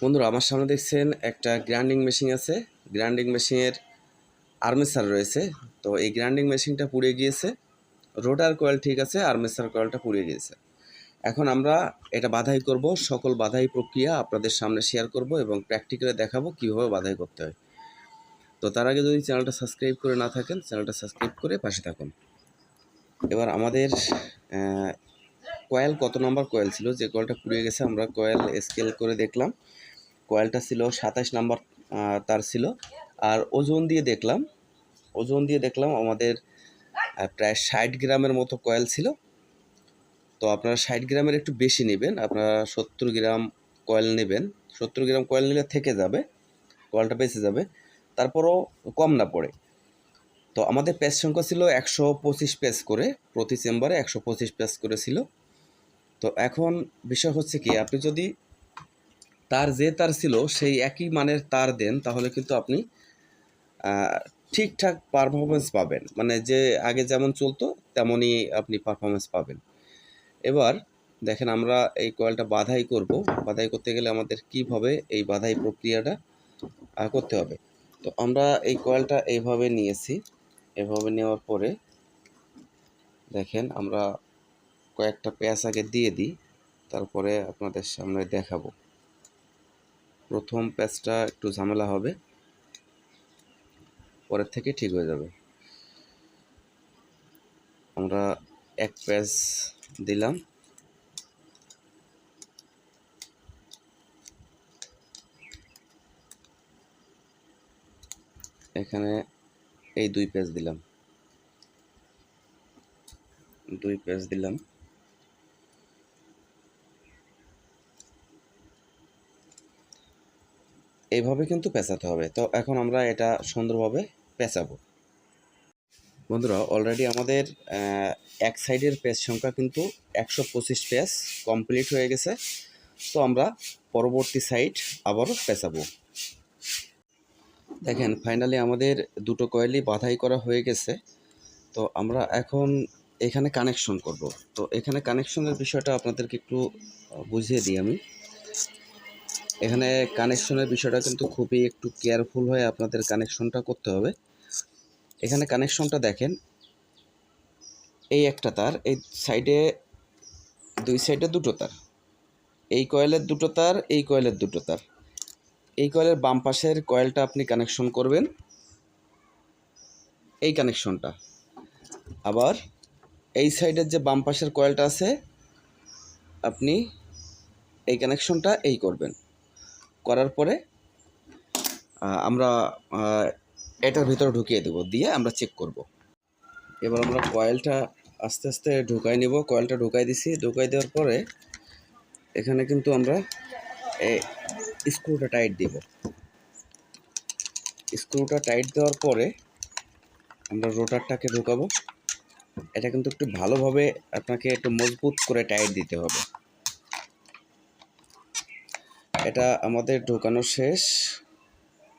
বন্ধুরা, আমার সামনে দেখছেন একটা গ্রাইন্ডিং মেশিন আছে। গ্রাইন্ডিং মেশিনের আর্মেচার রয়েছে। তো এই গ্রাইন্ডিং মেশিনটা পুড়ে গিয়েছে, রোটার কয়েল ঠিক আছে, আর্মেচার কয়েলটা পুড়ে গিয়েছে। এখন আমরা এটা বাধাই করব, সকল বাধাই প্রক্রিয়া আপনাদের সামনে শেয়ার করব এবং প্র্যাকটিক্যালে দেখাবো কীভাবে বাধাই করতে হয়। তো তার আগে যদি চ্যানেলটা সাবস্ক্রাইব করে না থাকেন, চ্যানেলটা সাবস্ক্রাইব করে পাশে থাকুন। এবার আমাদের কয়েল কত নম্বর কয়েল ছিল, যে কয়েলটা পুড়ে গেছে, আমরা কয়েল স্কেল করে দেখলাম। কয়েলটা ছিল 27 নাম্বার তার ছিল। আর ওজন দিয়ে দেখলাম আমাদের প্রায় 60 গ্রামের মতো কয়েল ছিল। তো আপনারা 60 গ্রামের একটু বেশি নেবেন, আপনারা 70 গ্রাম কয়েল নেবেন। 70 গ্রাম কয়েল নিলে থেকে যাবে, কয়েলটা বেঁচে যাবে, তারপরও কম না পড়ে। তো আমাদের পেজ সংখ্যা ছিল 125 পেজ করে, প্রতি চেম্বারে 125 পেজ করে ছিল। তো এখন বিষয় হচ্ছে কি, আপনি যদি তার ছিল সেই একই মানের তার দেন, তাহলে কিন্তু আপনি ঠিকঠাক পারফরমেন্স পাবেন, মানে যে আগে যেমন চলতো তেমনই আপনি পারফরমেন্স পাবেন। এবার দেখেন, আমরা এই কয়েলটা বাধাই করব। বাধাই করতে গেলে আমাদের কিভাবে এই বাধাই প্রক্রিয়াটা করতে হবে। তো আমরা এই কয়েলটা এইভাবে নিয়েছি। এভাবে নেওয়ার পরে দেখেন, আমরা কয়েকটা প্যাচ আগে দিয়ে দিই, তারপরে আপনাদের সামনে দেখাবো। প্রথম প্যাচটা একটু ঝামেলা হবে, পরের থেকে ঠিক হয়ে যাবে। আমরা এক প্যাচ দিলাম, এখানে এই দুই প্যাচ দিলাম, এইভাবে কিন্তু পেঁচাতে হবে। তো এখন আমরা এটা সুন্দরভাবে পেঁচাবো। বন্ধুরা, অলরেডি আমাদের এক সাইডের পেজ সংখ্যা কিন্তু 125 পেজ কমপ্লিট হয়ে গেছে। তো আমরা পরবর্তী সাইড আবারও পেঁচাবো। দেখেন, ফাইনালি আমাদের দুটো কয়েলই বাধাই করা হয়ে গেছে। তো আমরা এখন এখানে কানেকশন করব। তো এখানে কানেকশনের বিষয়টা আপনাদেরকে একটু বুঝিয়ে দিই আমি। এখানে কানেকশনের বিষয়টা কিন্তু খুবই একটু কেয়ারফুল হয়ে আপনাদের কানেকশনটা করতে হবে। এখানে কানেকশনটা দেখেন, এই একটা তার, এই সাইডে দুই সাইডে দুটো তার, এই কয়েলের দুটো তার, এই কয়েলের দুটো তার। এই কয়েলের বাম পাশের কয়েলটা আপনি কানেকশন করবেন, এই কানেকশনটা। আবার এই সাইডের যে বাম পাশের কয়েলটা আছে, আপনি এই কানেকশনটা এই করবেন। করার পরে আমরা এটার ভিতরে ঢুকিয়ে দেব, দিয়ে আমরা চেক করব। এবার আমরা কয়েলটা আস্তে আস্তে ঢুকাই নিব। কয়েলটা ঢুকাই দিছি, ঢুকাই দেওয়ার পরে এখানে কিন্তু আমরা স্ক্রুটা টাইট দিব। স্ক্রুটা টাইট দেওয়ার পরে আমরা রোটারটাকে ঢুকাবো। এটা কিন্তু একটু ভালোভাবে আপনাকে একটু মজবুত করে টাইট দিতে হবে। এটা আমাদের ঢোকানো শেষ,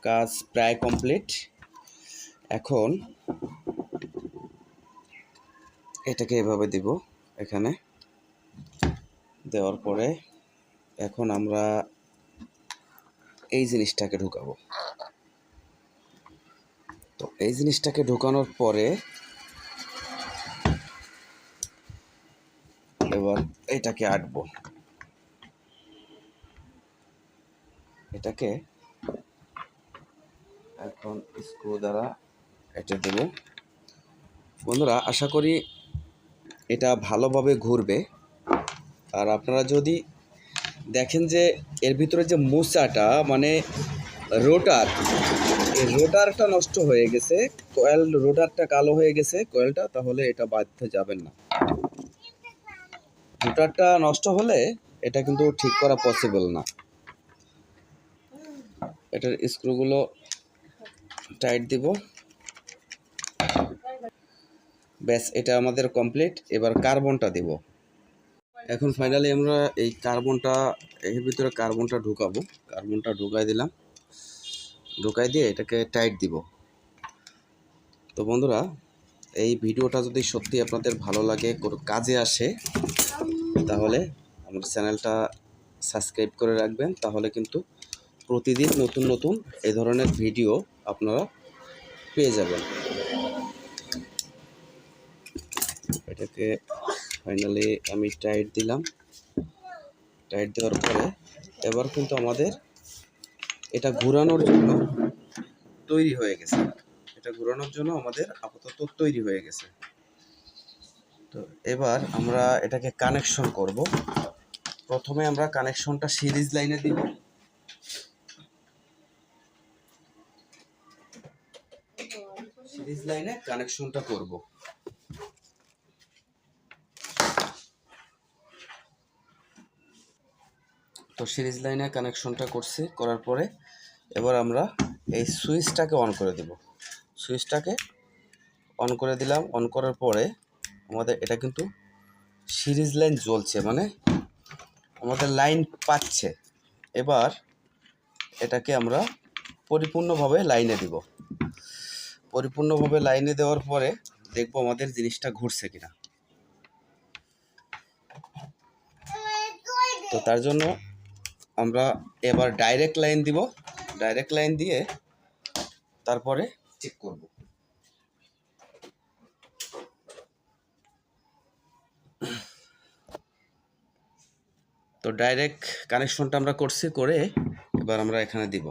কাজ প্রায় কমপ্লিট। এখন এটাকে এভাবে দিব, এখানে দেওয়ার পরে এখন আমরা এই জিনিসটাকে ঢুকাবো। তো এই জিনিসটাকে ঢোকানোর পরে এবার এটাকে আঁটবো। এটাকে এখন স্ক্রু দ্বারা এটা দেব। বন্ধুরা, আশা করি এটা ভালোভাবে ঘুরবে। আর আপনারা যদি দেখেন যে এর ভিতরে যে মোচাটা, মানে রোটার, এই রোটারটা নষ্ট হয়ে গেছে, কয়েল রোটারটা কালো হয়ে গেছে কয়েলটা, তাহলে এটা বাঁধতে যাবেন না। রোটারটা নষ্ট হলে এটা কিন্তু ঠিক করা পসিবল না। এটার স্ক্রুগুলো টাইট দিব। ব্যাস, এটা আমাদের কমপ্লিট। এবার কার্বনটা দিব। এখন ফাইনালি আমরা এই কার্বনটা, এর ভিতরে কার্বনটা ঢুকাবো। কার্বনটা ঢুকাই দিলাম, ঢুকাই দিয়ে এটাকে টাইট দিব। তো বন্ধুরা, এই ভিডিওটা যদি সত্যি আপনাদের ভালো লাগে, কোনো কাজে আসে, তাহলে আমার চ্যানেলটা সাবস্ক্রাইব করে রাখবেন, তাহলে কিন্তু প্রতিদিন নতুন নতুন এই ধরনের ভিডিও আপনারা পেয়ে যাবেন। এটাকে ফাইনালি আমি টাইট দিলাম। টাইট দেওয়ার পরে এবার কিন্তু আমাদের এটা ঘোরানোর জন্য তৈরি হয়ে গেছে। এটা ঘোরানোর জন্য আমাদের আপাতত তৈরি হয়ে গেছে। তো এবার আমরা এটাকে কানেকশন করব। প্রথমে আমরা কানেকশনটা সিরিজ লাইনে দিব। সিরিজ লাইনে কানেকশনটা করব। তো সিরিজ লাইনে কানেকশনটা করছি, করার পরে এবার আমরা এই সুইচটাকে অন করে দেব। সুইচটাকে অন করে দিলাম। অন করার পরে আমাদের এটা কিন্তু সিরিজ লাইন জ্বলছে, মানে আমাদের লাইন পাচ্ছে। এবার এটাকে আমরা পরিপূর্ণভাবে লাইনে দিব। পরিপূর্ণভাবে লাইনে দেওয়ার পরে দেখব আমাদের জিনিসটা ঘুরছে কিনা। তো তার জন্য আমরা এবার ডাইরেক্ট লাইন দিব। ডাইরেক্ট লাইন দিয়ে তারপরে চেক করব। তো ডাইরেক্ট কানেকশনটা আমরা করছি, করে এবার আমরা এখানে দিব।